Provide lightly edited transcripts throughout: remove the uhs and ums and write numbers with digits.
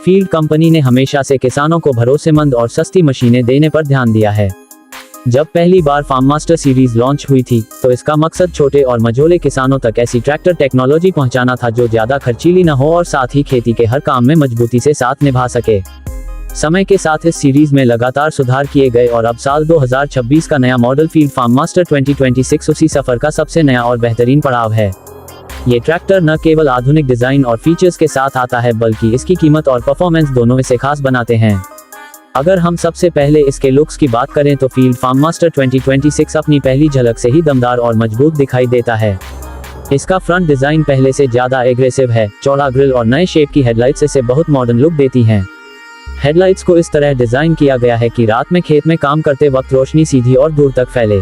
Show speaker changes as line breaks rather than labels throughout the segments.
Field company ने हमेशा से किसानों को भरोसेमंद और सस्ती मशीनें देने पर ध्यान दिया है। जब पहली बार फार्म मास्टर सीरीज लॉन्च हुई थी तो इसका मकसद छोटे और मझोले किसानों तक ऐसी ट्रैक्टर टेक्नोलॉजी पहुंचाना था जो ज्यादा खर्चीली न हो और साथ ही खेती के हर काम में मजबूती से साथ निभा सके। समय के साथ इस सीरीज में लगातार सुधार किए गए और अब साल 2026 का नया मॉडल फील्ड फार्म मास्टर 2026 उसी सफर का सबसे नया और बेहतरीन पड़ाव है। ये ट्रैक्टर न केवल आधुनिक डिजाइन और फीचर्स के साथ आता है बल्कि इसकी कीमत और परफॉर्मेंस दोनों इसे खास बनाते हैं। अगर हम सबसे पहले इसके लुक्स की बात करें तो फील्ड फार्म मास्टर 2026 अपनी पहली झलक से ही दमदार और मजबूत दिखाई देता है। इसका फ्रंट डिजाइन पहले से ज्यादा एग्रेसिव है। चौड़ा ग्रिल और नए शेप की हेडलाइट्स इसे बहुत मॉडर्न लुक देती हैं। हेडलाइट्स को इस तरह डिजाइन किया गया है कि रात में खेत में काम करते वक्त रोशनी सीधी और दूर तक फैले।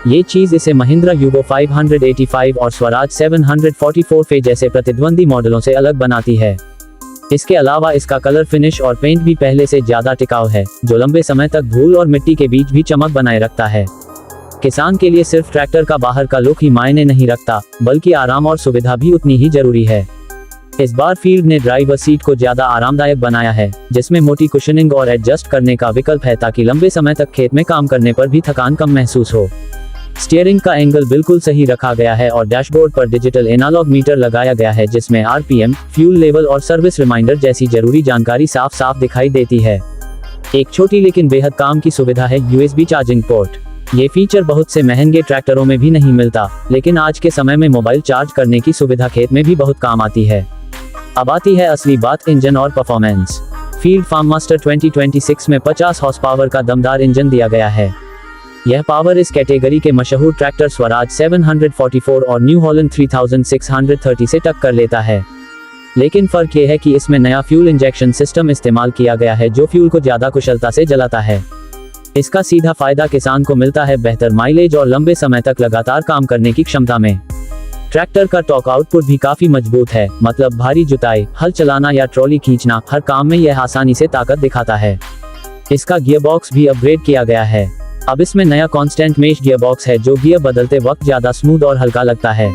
ये चीज इसे महिंद्रा यूगो 585 और स्वराज 744 फे जैसे प्रतिद्वंदी मॉडलों से अलग बनाती है। इसके अलावा इसका कलर फिनिश और पेंट भी पहले से ज्यादा टिकाऊ है, जो लंबे समय तक धूल और मिट्टी के बीच भी चमक बनाए रखता है। किसान के लिए सिर्फ ट्रैक्टर का बाहर का लुक ही मायने नहीं रखता, बल्कि आराम और सुविधा भी उतनी ही जरूरी है। इस बार फील्ड ने ड्राइवर सीट को ज्यादा आरामदायक बनाया है, जिसमें मोटी कुशनिंग और एडजस्ट करने का विकल्प है ताकि लंबे समय तक खेत में काम करने पर भी थकान कम महसूस हो। स्टीयरिंग का एंगल बिल्कुल सही रखा गया है और डैशबोर्ड पर डिजिटल एनालॉग मीटर लगाया गया है, जिसमें आरपीएम, फ्यूल लेवल और सर्विस रिमाइंडर जैसी जरूरी जानकारी साफ साफ दिखाई देती है। एक छोटी लेकिन बेहद काम की सुविधा है यूएसबी चार्जिंग पोर्ट। ये फीचर बहुत से महंगे ट्रैक्टरों में भी नहीं मिलता, लेकिन आज के समय में मोबाइल चार्ज करने की सुविधा खेत में भी बहुत काम आती है। अब आती है असली बात, इंजन और परफॉर्मेंस। फील्ड फार्म मास्टर 2026 में 50 हॉर्स पावर का दमदार इंजन दिया गया है। यह पावर इस कैटेगरी के मशहूर ट्रैक्टर स्वराज 744 और न्यू हॉलैंड 3630 से टक्कर लेता है। लेकिन फर्क यह है कि इसमें नया फ्यूल इंजेक्शन सिस्टम इस्तेमाल किया गया है जो फ्यूल को ज्यादा कुशलता से जलाता है। इसका सीधा फायदा किसान को मिलता है बेहतर माइलेज और लंबे समय तक लगातार काम करने की क्षमता में। ट्रैक्टर का टॉर्क आउटपुट भी काफी मजबूत है, मतलब भारी जुताई, हल चलाना या ट्रॉली खींचना, हर काम में यह आसानी से ताकत दिखाता है। इसका गियर बॉक्स भी अपग्रेड किया गया है। अब इसमें नया कांस्टेंट मेश गियर बॉक्स है जो गियर बदलते वक्त ज्यादा स्मूथ और हल्का लगता है।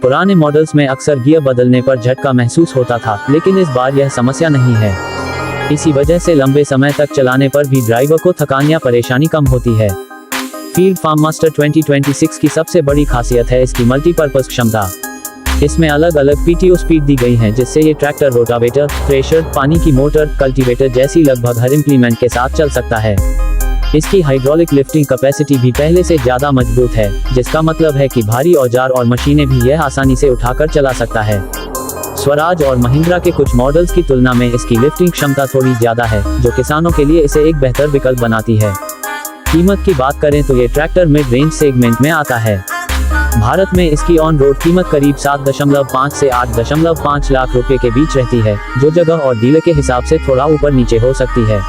पुराने मॉडल्स में अक्सर गियर बदलने पर झटका महसूस होता था, लेकिन इस बार यह समस्या नहीं है। इसी वजह से लंबे समय तक चलाने पर भी ड्राइवर को थकान या परेशानी कम होती है। फील्ड फार्म मास्टर 2026 की सबसे बड़ी खासियत है इसकी मल्टीपर्पज क्षमता। इसमें अलग अलग पीटीओ स्पीड दी गई है, जिससे ये ट्रैक्टर रोटावेटर, थ्रेशर, पानी की मोटर, कल्टीवेटर जैसी लगभग हर इंप्लीमेंट के साथ चल सकता है। इसकी हाइड्रोलिक लिफ्टिंग कैपेसिटी भी पहले से ज्यादा मजबूत है, जिसका मतलब है कि भारी औजार और मशीनें भी यह आसानी से उठाकर चला सकता है। स्वराज और महिंद्रा के कुछ मॉडल्स की तुलना में इसकी लिफ्टिंग क्षमता थोड़ी ज्यादा है, जो किसानों के लिए इसे एक बेहतर विकल्प बनाती है। कीमत की बात करें तो ये ट्रैक्टर मिड रेंज सेगमेंट में आता है। भारत में इसकी ऑन रोड कीमत करीब 7.5 से 8.5 लाख रुपए के बीच रहती है, जो जगह और डीलर के हिसाब से थोड़ा ऊपर नीचे हो सकती है।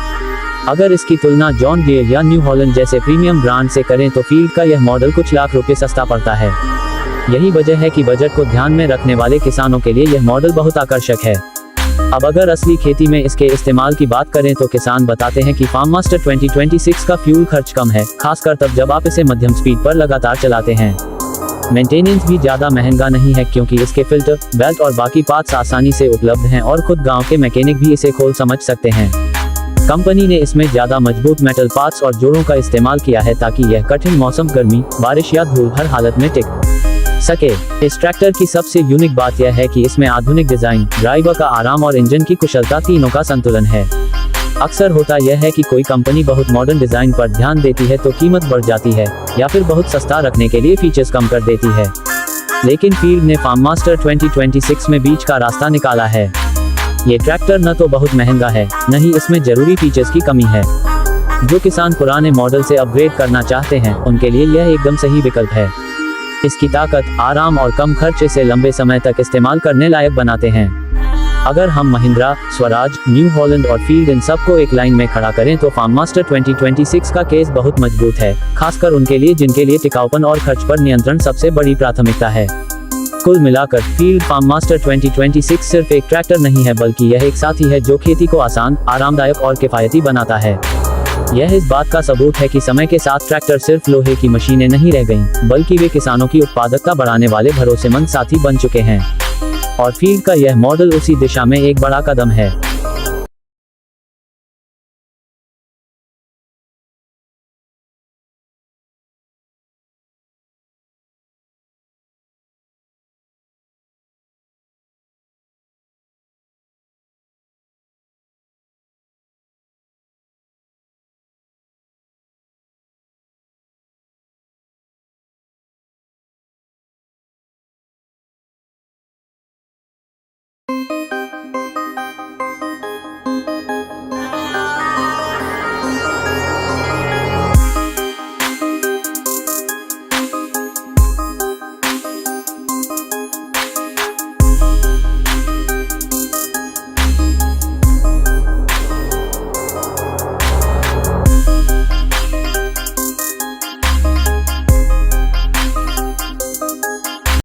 अगर इसकी तुलना जॉन डीयर या न्यू हॉलैंड जैसे प्रीमियम ब्रांड से करें तो फील्ड का यह मॉडल कुछ लाख रुपए सस्ता पड़ता है। यही वजह है कि बजट को ध्यान में रखने वाले किसानों के लिए यह मॉडल बहुत आकर्षक है। अब अगर असली खेती में इसके इस्तेमाल की बात करें तो किसान बताते हैं कि फार्म मास्टर 2026 का फ्यूल खर्च कम है, खासकर तब जब आप इसे मध्यम स्पीड पर लगातार चलाते हैं। मेंटेनेंस भी ज्यादा महंगा नहीं है, क्योंकि इसके फिल्टर, बेल्ट और बाकी पार्ट्स आसानी से उपलब्ध हैं और खुद गांव के मैकेनिक भी इसे खोल समझ सकते हैं। कंपनी ने इसमें ज्यादा मजबूत मेटल पार्ट्स और जोड़ों का इस्तेमाल किया है ताकि यह कठिन मौसम, गर्मी, बारिश या धूल हर हालत में टिक सके। इस ट्रैक्टर की सबसे यूनिक बात यह है कि इसमें आधुनिक डिजाइन, ड्राइवर का आराम और इंजन की कुशलता तीनों का संतुलन है। अक्सर होता यह है कि कोई कंपनी बहुत मॉडर्न डिजाइन पर ध्यान देती है तो कीमत बढ़ जाती है, या फिर बहुत सस्ता रखने के लिए फीचर्स कम कर देती है। लेकिन फील्ड ने फार्म मास्टर 2026 में बीच का रास्ता निकाला है। ये ट्रैक्टर न तो बहुत महंगा है, न ही इसमें जरूरी फीचर्स की कमी है। जो किसान पुराने मॉडल से अपग्रेड करना चाहते हैं, उनके लिए यह एकदम सही विकल्प है। इसकी ताकत, आराम और कम खर्च इसे लंबे समय तक इस्तेमाल करने लायक बनाते हैं। अगर हम महिंद्रा, स्वराज, न्यू हॉलैंड और फील्ड इन सबको एक लाइन में खड़ा करें तो फार्म मास्टर 2026 का केस बहुत मजबूत है, खासकर उनके लिए जिनके लिए टिकाऊपन और खर्च पर नियंत्रण सबसे बड़ी प्राथमिकता है। कुल मिलाकर फील्ड फार्म मास्टर 2026 सिर्फ एक ट्रैक्टर नहीं है, बल्कि यह एक साथी है जो खेती को आसान, आरामदायक और किफायती बनाता है। यह इस बात का सबूत है कि समय के साथ ट्रैक्टर सिर्फ लोहे की मशीनें नहीं रह गईं, बल्कि वे किसानों की उत्पादकता बढ़ाने वाले भरोसेमंद साथी बन चुके हैं। और फील्ड का यह मॉडल उसी दिशा में एक बड़ा कदम है।